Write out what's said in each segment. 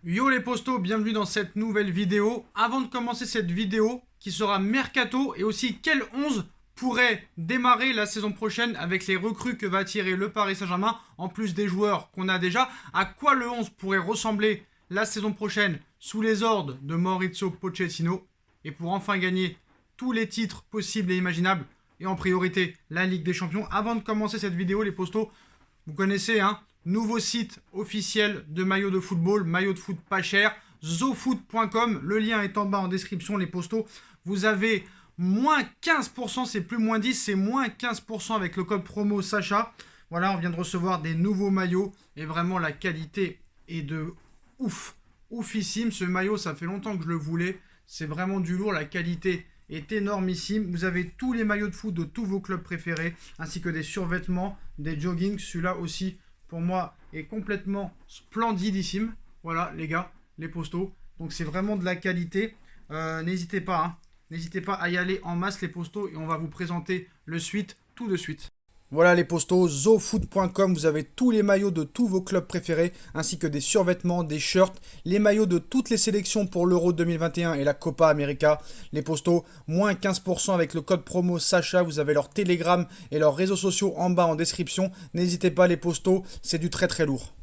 Yo les postos, bienvenue dans cette nouvelle vidéo. Avant de commencer cette vidéo qui sera mercato et aussi quel 11 pourrait démarrer la saison prochaine avec les recrues que va attirer le Paris Saint-Germain, en plus des joueurs qu'on a déjà, à quoi le 11 pourrait ressembler la saison prochaine sous les ordres de Maurizio Pochettino, et pour enfin gagner tous les titres possibles et imaginables, et en priorité la Ligue des Champions. Avant de commencer cette vidéo les postos, vous connaissez, hein, nouveau site officiel de maillots de football, maillots de foot pas cher, zofoot.com. Le lien est en bas en description, les postos. Vous avez moins 15%, c'est plus moins 10, c'est moins 15% avec le code promo Sacha. Voilà, on vient de recevoir des nouveaux maillots et vraiment la qualité est de ouf, oufissime. Ce maillot, ça fait longtemps que je le voulais. C'est vraiment du lourd, la qualité est énormissime. Vous avez tous les maillots de foot de tous vos clubs préférés, ainsi que des survêtements, des joggings. Celui-là aussi, pour moi, est complètement splendidissime. Voilà, les gars, les postos. Donc, c'est vraiment de la qualité. N'hésitez pas, hein. N'hésitez pas à y aller en masse, les postos, et on va vous présenter le suite tout de suite. Voilà les postos, zofoot.com, vous avez tous les maillots de tous vos clubs préférés, ainsi que des survêtements, des shirts, les maillots de toutes les sélections pour l'Euro 2021 et la Copa América. Les postos, moins 15% avec le code promo Sacha, vous avez leur Telegram et leurs réseaux sociaux en bas en description. N'hésitez pas les postos, c'est du très très lourd.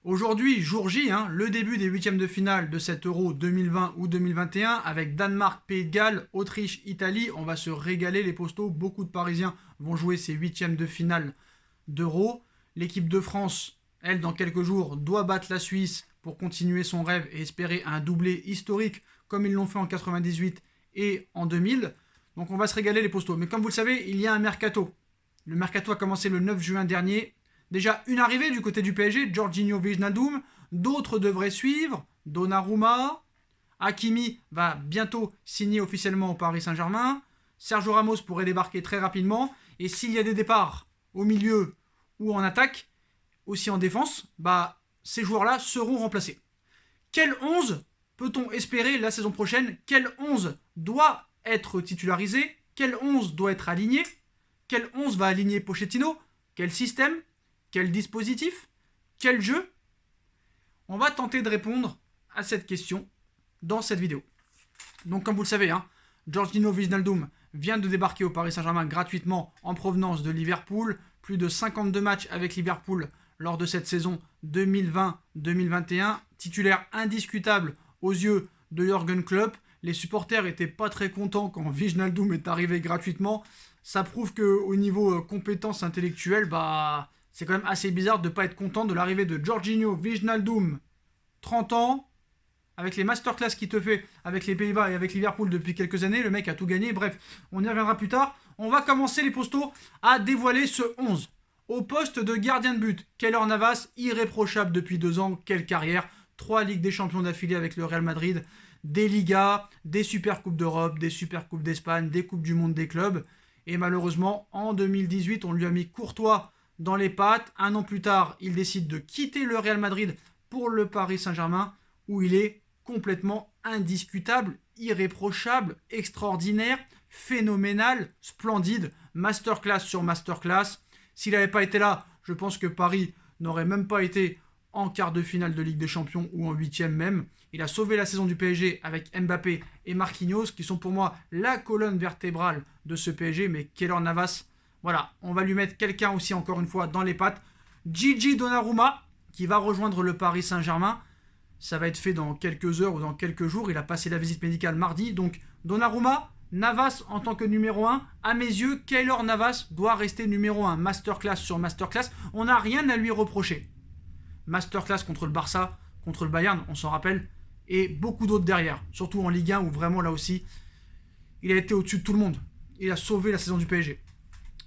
Aujourd'hui, jour J, hein, le début des huitièmes de finale de cet Euro 2020 ou 2021 avec Danemark, Pays de Galles, Autriche, Italie. On va se régaler les postos. Beaucoup de Parisiens vont jouer ces huitièmes de finale d'Euro. L'équipe de France, elle, dans quelques jours, doit battre la Suisse pour continuer son rêve et espérer un doublé historique comme ils l'ont fait en 98 et en 2000. Donc on va se régaler les postos. Mais comme vous le savez, il y a un mercato. Le mercato a commencé le 9 juin dernier. Déjà une arrivée du côté du PSG, Jorginho Wijnaldum. D'autres devraient suivre. Donnarumma. Hakimi va bientôt signer officiellement au Paris Saint-Germain. Sergio Ramos pourrait débarquer très rapidement. Et s'il y a des départs au milieu ou en attaque, aussi en défense, ces joueurs-là seront remplacés. Quel 11 peut-on espérer la saison prochaine? Quel 11 doit être titularisé? Quel 11 doit être aligné? Quel 11 va aligner Pochettino? Quel système? Quel dispositif? Quel jeu? On va tenter de répondre à cette question dans cette vidéo. Donc comme vous le savez, hein, Jorginho Wijnaldum vient de débarquer au Paris Saint-Germain gratuitement en provenance de Liverpool. Plus de 52 matchs avec Liverpool lors de cette saison 2020-2021. Titulaire indiscutable aux yeux de Jürgen Klopp. Les supporters n'étaient pas très contents quand Wijnaldum est arrivé gratuitement. Ça prouve qu'au niveau compétences intellectuelles, c'est quand même assez bizarre de ne pas être content de l'arrivée de Jorginho Wijnaldum, 30 ans, avec les masterclass qu'il te fait avec les Pays-Bas et avec Liverpool depuis quelques années. Le mec a tout gagné. Bref, on y reviendra plus tard. On va commencer les postos à dévoiler ce 11. Au poste de gardien de but, Keylor Navas, irréprochable depuis 2 ans. Quelle carrière. 3 Ligues des Champions d'affilée avec le Real Madrid. Des Ligas, des Super Coupes d'Europe, des Super Coupes d'Espagne, des Coupes du Monde des clubs. Et malheureusement, en 2018, on lui a mis Courtois dans les pattes. 1 an plus tard, il décide de quitter le Real Madrid pour le Paris Saint-Germain, où il est complètement indiscutable, irréprochable, extraordinaire, phénoménal, splendide, masterclass sur masterclass. S'il n'avait pas été là, je pense que Paris n'aurait même pas été en quart de finale de Ligue des Champions ou en huitième même. Il a sauvé la saison du PSG avec Mbappé et Marquinhos, qui sont pour moi la colonne vertébrale de ce PSG. Mais Keylor Navas, voilà, on va lui mettre quelqu'un aussi, encore une fois, dans les pattes. Gigi Donnarumma, qui va rejoindre le Paris Saint-Germain. Ça va être fait dans quelques heures ou dans quelques jours. Il a passé la visite médicale mardi. Donc, Donnarumma, Navas en tant que numéro 1. À mes yeux, Keylor Navas doit rester numéro 1. Masterclass sur masterclass. On n'a rien à lui reprocher. Masterclass contre le Barça, contre le Bayern, on s'en rappelle. Et beaucoup d'autres derrière. Surtout en Ligue 1 où vraiment, là aussi, il a été au-dessus de tout le monde. Il a sauvé la saison du PSG.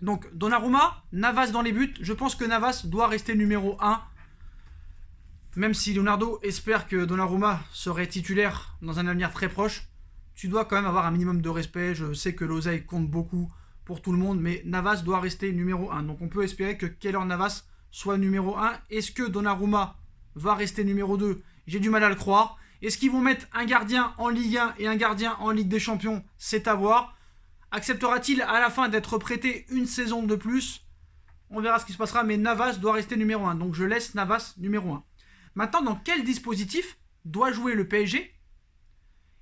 Donc Donnarumma, Navas dans les buts. Je pense que Navas doit rester numéro 1. Même si Leonardo espère que Donnarumma serait titulaire dans un avenir très proche, tu dois quand même avoir un minimum de respect. Je sais que l'oseille compte beaucoup pour tout le monde, mais Navas doit rester numéro 1. Donc on peut espérer que Keylor Navas soit numéro 1. Est-ce que Donnarumma va rester numéro 2? J'ai du mal à le croire. Est-ce qu'ils vont mettre un gardien en Ligue 1 et un gardien en Ligue des Champions? C'est à voir. Acceptera-t-il à la fin d'être prêté une saison de plus? On verra ce qui se passera, mais Navas doit rester numéro 1. Donc je laisse Navas numéro 1. Maintenant, dans quel dispositif doit jouer le PSG?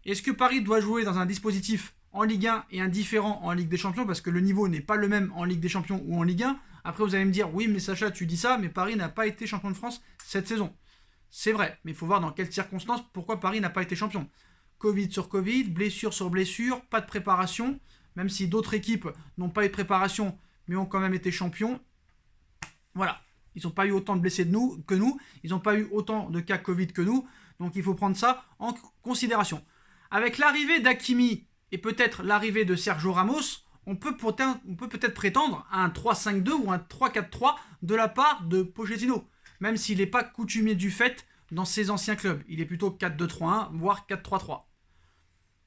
Est-ce que Paris doit jouer dans un dispositif en Ligue 1 et un différent en Ligue des Champions parce que le niveau n'est pas le même en Ligue des Champions ou en Ligue 1? Après, vous allez me dire, oui, mais Sacha, tu dis ça, mais Paris n'a pas été champion de France cette saison. C'est vrai, mais il faut voir dans quelles circonstances pourquoi Paris n'a pas été champion. Covid sur Covid, blessure sur blessure, pas de préparation, même si d'autres équipes n'ont pas eu de préparation, mais ont quand même été champions. Voilà, ils n'ont pas eu autant de blessés que nous, ils n'ont pas eu autant de cas Covid que nous, donc il faut prendre ça en considération. Avec l'arrivée d'Hakimi et peut-être l'arrivée de Sergio Ramos, on peut peut-être prétendre à un 3-5-2 ou un 3-4-3 de la part de Pochettino, même s'il n'est pas coutumier du fait dans ses anciens clubs. Il est plutôt 4-2-3-1, voire 4-3-3.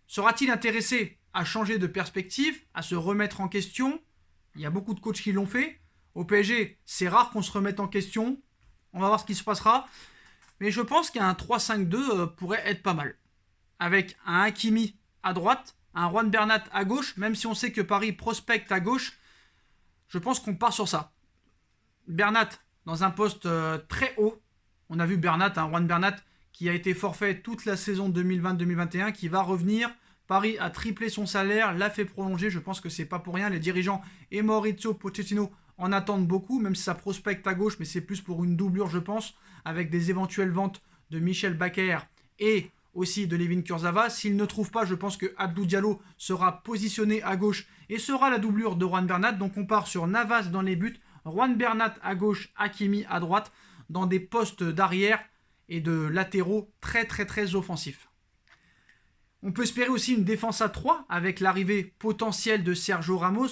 Sera-t-il intéressé à changer de perspective, à se remettre en question? Il y a beaucoup de coachs qui l'ont fait. Au PSG, c'est rare qu'on se remette en question. On va voir ce qui se passera. Mais je pense qu'un 3-5-2 pourrait être pas mal. Avec un Hakimi à droite, un Juan Bernat à gauche, même si on sait que Paris prospecte à gauche, je pense qu'on part sur ça. Bernat dans un poste très haut. On a vu Bernat, Juan Bernat, qui a été forfait toute la saison 2020-2021, qui va revenir. Paris a triplé son salaire, l'a fait prolonger. Je pense que c'est pas pour rien. Les dirigeants et Maurizio Pochettino en attendent beaucoup, même si ça prospecte à gauche, mais c'est plus pour une doublure, je pense, avec des éventuelles ventes de Michel Bakker et aussi de Layvin Kurzawa. S'il ne trouve pas, je pense que Abdou Diallo sera positionné à gauche et sera la doublure de Juan Bernat. Donc on part sur Navas dans les buts, Juan Bernat à gauche, Hakimi à droite, dans des postes d'arrière et de latéraux très très très offensifs. On peut espérer aussi une défense à 3 avec l'arrivée potentielle de Sergio Ramos,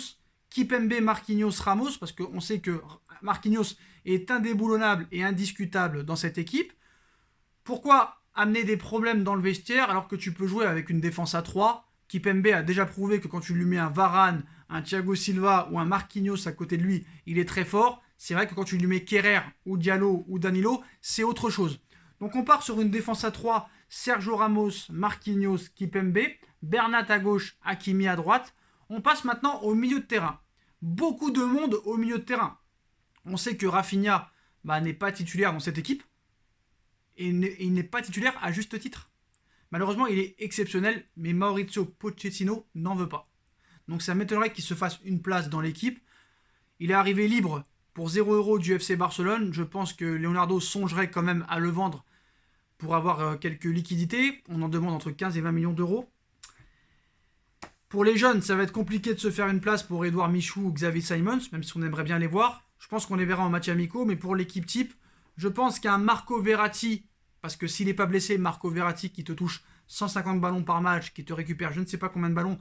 Kipembe, Marquinhos, Ramos, parce qu'on sait que Marquinhos est indéboulonnable et indiscutable dans cette équipe. Pourquoi amener des problèmes dans le vestiaire alors que tu peux jouer avec une défense à 3? Kipembe a déjà prouvé que quand tu lui mets un Varane, un Thiago Silva ou un Marquinhos à côté de lui, il est très fort. C'est vrai que quand tu lui mets Kerrer ou Diallo ou Danilo, c'est autre chose. Donc on part sur une défense à 3, Sergio Ramos, Marquinhos, Kipembe, Bernat à gauche, Hakimi à droite. On passe maintenant au milieu de terrain. Beaucoup de monde au milieu de terrain. On sait que Rafinha n'est pas titulaire dans cette équipe. Et il n'est pas titulaire à juste titre. Malheureusement, il est exceptionnel, mais Maurizio Pochettino n'en veut pas. Donc ça m'étonnerait qu'il se fasse une place dans l'équipe. Il est arrivé libre pour 0 € du FC Barcelone. Je pense que Leonardo songerait quand même à le vendre pour avoir quelques liquidités. On en demande entre 15 et 20 millions d'euros. Pour les jeunes, ça va être compliqué de se faire une place pour Edouard Michou ou Xavi Simons, même si on aimerait bien les voir. Je pense qu'on les verra en match amicaux, mais pour l'équipe type, je pense qu'un Marco Verratti, parce que s'il n'est pas blessé, Marco Verratti qui te touche 150 ballons par match, qui te récupère je ne sais pas combien de ballons,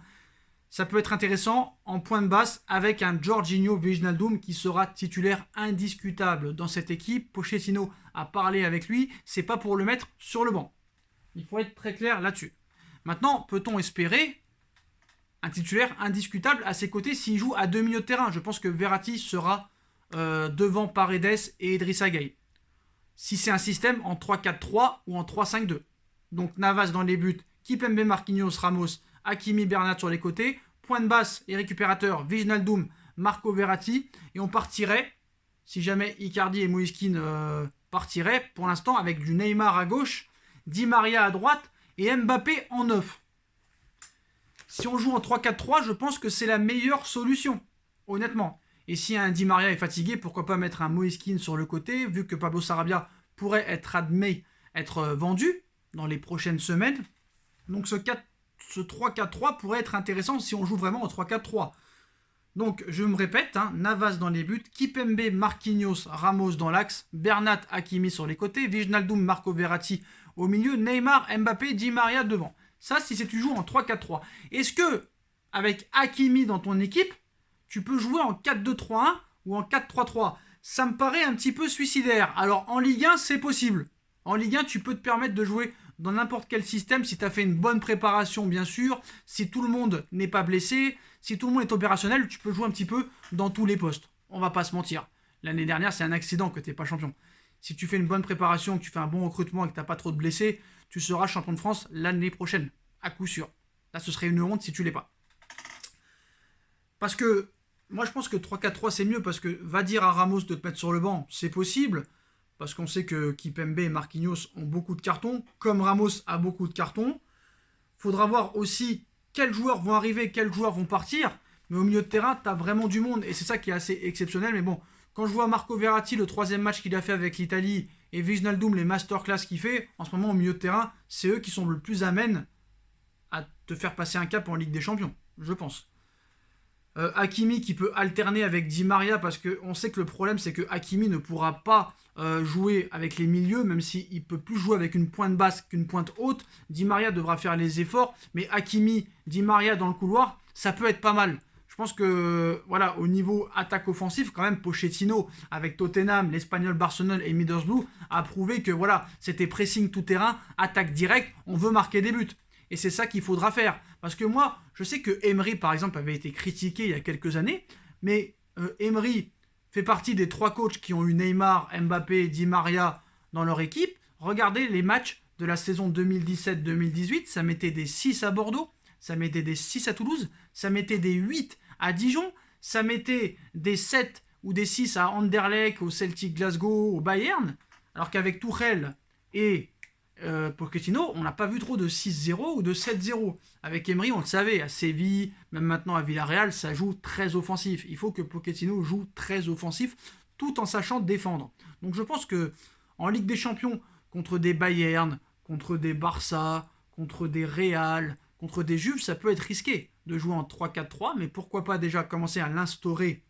ça peut être intéressant en point de basse avec un Jorginho Wijnaldum qui sera titulaire indiscutable dans cette équipe. Pochettino a parlé avec lui, c'est pas pour le mettre sur le banc. Il faut être très clair là-dessus. Maintenant, peut-on espérer un titulaire indiscutable à ses côtés s'il joue à 2 milieux de terrain? Je pense que Verratti sera devant Paredes et Idrissa Gueye. Si c'est un système en 3-4-3 ou en 3-5-2. Donc Navas dans les buts, Kipembe, Marquinhos, Ramos, Hakimi, Bernat sur les côtés, point de basse et récupérateur, Wijnaldum, Marco Verratti, et on partirait, si jamais Icardi et Moïskine partiraient, pour l'instant avec du Neymar à gauche, Di Maria à droite et Mbappé en 9. Si on joue en 3-4-3, je pense que c'est la meilleure solution, honnêtement. Et si un Di Maria est fatigué, pourquoi pas mettre un Moïskine sur le côté, vu que Pablo Sarabia pourrait être vendu dans les prochaines semaines. Donc ce 3-4-3 pourrait être intéressant si on joue vraiment en 3-4-3. Donc je me répète, Navas dans les buts, Kipembe, Marquinhos, Ramos dans l'axe, Bernat, Hakimi sur les côtés, Wijnaldum, Marco Verratti au milieu, Neymar, Mbappé, Di Maria devant. Ça, si tu joues en 3-4-3. Est-ce que, avec Hakimi dans ton équipe, tu peux jouer en 4-2-3-1 ou en 4-3-3? Ça me paraît un petit peu suicidaire. Alors, en Ligue 1, c'est possible. En Ligue 1, tu peux te permettre de jouer dans n'importe quel système si tu as fait une bonne préparation, bien sûr. Si tout le monde n'est pas blessé, si tout le monde est opérationnel, tu peux jouer un petit peu dans tous les postes. On va pas se mentir. L'année dernière, c'est un accident que tu n'es pas champion. Si tu fais une bonne préparation, que tu fais un bon recrutement et que tu n'as pas trop de blessés, tu seras champion de France l'année prochaine, à coup sûr. Là, ce serait une honte si tu l'es pas. Parce que, moi, je pense que 3-4-3, c'est mieux, parce que va dire à Ramos de te mettre sur le banc, c'est possible, parce qu'on sait que Kipembe et Marquinhos ont beaucoup de cartons, comme Ramos a beaucoup de cartons. Faudra voir aussi quels joueurs vont arriver, quels joueurs vont partir. Mais au milieu de terrain, tu as vraiment du monde. Et c'est ça qui est assez exceptionnel. Mais bon, quand je vois Marco Verratti, le 3e match qu'il a fait avec l'Italie, et Wijnaldum, les masterclass qu'il fait, en ce moment au milieu de terrain, c'est eux qui sont le plus amènes à te faire passer un cap en Ligue des Champions, je pense. Hakimi qui peut alterner avec Di Maria, parce qu'on sait que le problème c'est que Hakimi ne pourra pas jouer avec les milieux, même s'il ne peut plus jouer avec une pointe basse qu'une pointe haute. Di Maria devra faire les efforts, mais Hakimi, Di Maria dans le couloir, ça peut être pas mal. Je pense que, voilà, au niveau attaque offensive, quand même, Pochettino, avec Tottenham, l'Espagnol Barcelone et Middlesbrough, a prouvé que, voilà, c'était pressing tout terrain, attaque directe, on veut marquer des buts. Et c'est ça qu'il faudra faire. Parce que moi, je sais que Emery, par exemple, avait été critiqué il y a quelques années, mais Emery fait partie des 3 coachs qui ont eu Neymar, Mbappé, Di Maria dans leur équipe. Regardez les matchs de la saison 2017-2018, ça mettait des 6 à Bordeaux, ça mettait des 6 à Toulouse, ça mettait des 8 à Dijon, ça mettait des 7 ou des 6 à Anderlecht, au Celtic Glasgow, au Bayern, alors qu'avec Tuchel et Pochettino, on n'a pas vu trop de 6-0 ou de 7-0. Avec Emery, on le savait, à Séville, même maintenant à Villarreal, ça joue très offensif. Il faut que Pochettino joue très offensif, tout en sachant défendre. Donc je pense que en Ligue des Champions, contre des Bayern, contre des Barça, contre des Real, contre des Juves, ça peut être risqué de jouer en 3-4-3, mais pourquoi pas déjà commencer à l'instaurer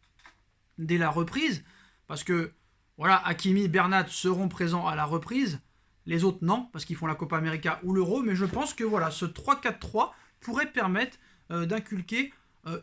dès la reprise, parce que voilà, Hakimi, Bernat seront présents à la reprise, les autres non, parce qu'ils font la Copa América ou l'Euro, mais je pense que voilà, ce 3-4-3 pourrait permettre d'inculquer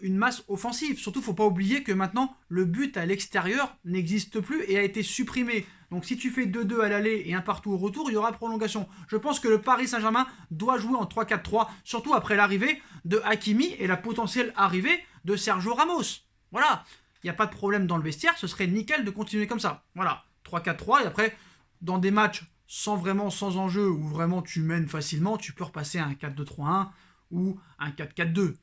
une masse offensive. Surtout, il ne faut pas oublier que maintenant, le but à l'extérieur n'existe plus et a été supprimé. Donc si tu fais 2-2 à l'aller et un partout au retour, il y aura prolongation. Je pense que le Paris Saint-Germain doit jouer en 3-4-3, surtout après l'arrivée de Hakimi et la potentielle arrivée de Sergio Ramos. Voilà, il n'y a pas de problème dans le vestiaire, ce serait nickel de continuer comme ça. Voilà, 3-4-3 et après, dans des matchs sans enjeu, où vraiment tu mènes facilement, tu peux repasser à un 4-2-3-1 ou un 4-4-2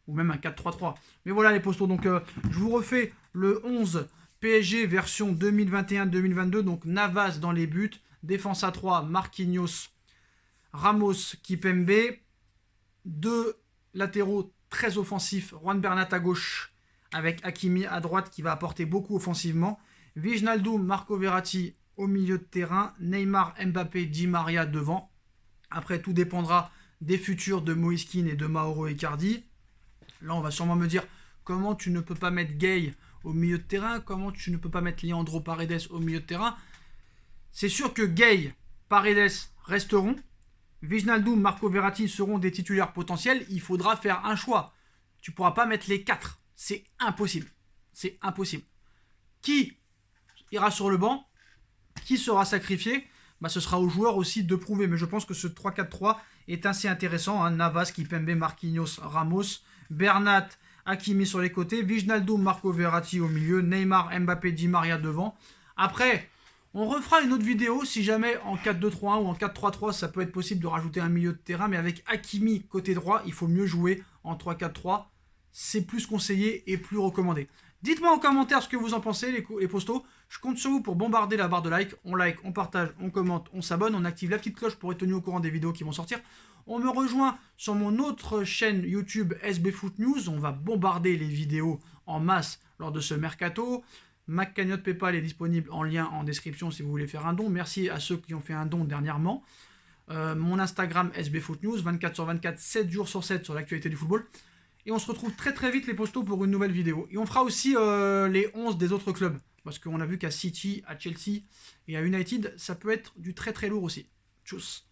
ou même un 4-3-3. Mais voilà les postos, donc je vous refais le 11 PSG version 2021-2022, donc Navas dans les buts, défense à 3, Marquinhos, Ramos, Kipembe, 2 latéraux très offensifs, Juan Bernat à gauche, avec Hakimi à droite qui va apporter beaucoup offensivement, Wijnaldum, Marco Verratti au milieu de terrain, Neymar, Mbappé, Di Maria devant. Après, tout dépendra des futurs de Moïse Kean et de Mauro Icardi. Là, on va sûrement me dire comment tu ne peux pas mettre Gay au milieu de terrain, comment tu ne peux pas mettre Leandro Paredes au milieu de terrain. C'est sûr que Gay, Paredes resteront. Wijnaldum, Marco Verratti seront des titulaires potentiels. Il faudra faire un choix. Tu ne pourras pas mettre les 4. C'est impossible. C'est impossible. Qui ira sur le banc? Qui sera sacrifié? Ce sera aux joueurs aussi de prouver. Mais je pense que ce 3-4-3 est assez intéressant. Hein. Navas, Kipembe, Marquinhos, Ramos, Bernat, Hakimi sur les côtés, Wijnaldum, Marco Verratti au milieu, Neymar, Mbappé, Di Maria devant. Après, on refera une autre vidéo si jamais en 4-2-3-1 ou en 4-3-3, ça peut être possible de rajouter un milieu de terrain. Mais avec Hakimi côté droit, il faut mieux jouer en 3-4-3. C'est plus conseillé et plus recommandé. Dites-moi en commentaire ce que vous en pensez, les postos. Je compte sur vous pour bombarder la barre de like. On like, on partage, on commente, on s'abonne, on active la petite cloche pour être tenu au courant des vidéos qui vont sortir. On me rejoint sur mon autre chaîne YouTube SB Foot News. On va bombarder les vidéos en masse lors de ce mercato. Ma cagnotte PayPal est disponible en lien en description si vous voulez faire un don. Merci à ceux qui ont fait un don dernièrement. Mon Instagram SB Foot News, 24 sur 24, 7 jours sur 7 sur l'actualité du football. Et on se retrouve très très vite les postos pour une nouvelle vidéo. Et on fera aussi les 11 des autres clubs. Parce qu'on a vu qu'à City, à Chelsea et à United, ça peut être du très très lourd aussi. Tchuss.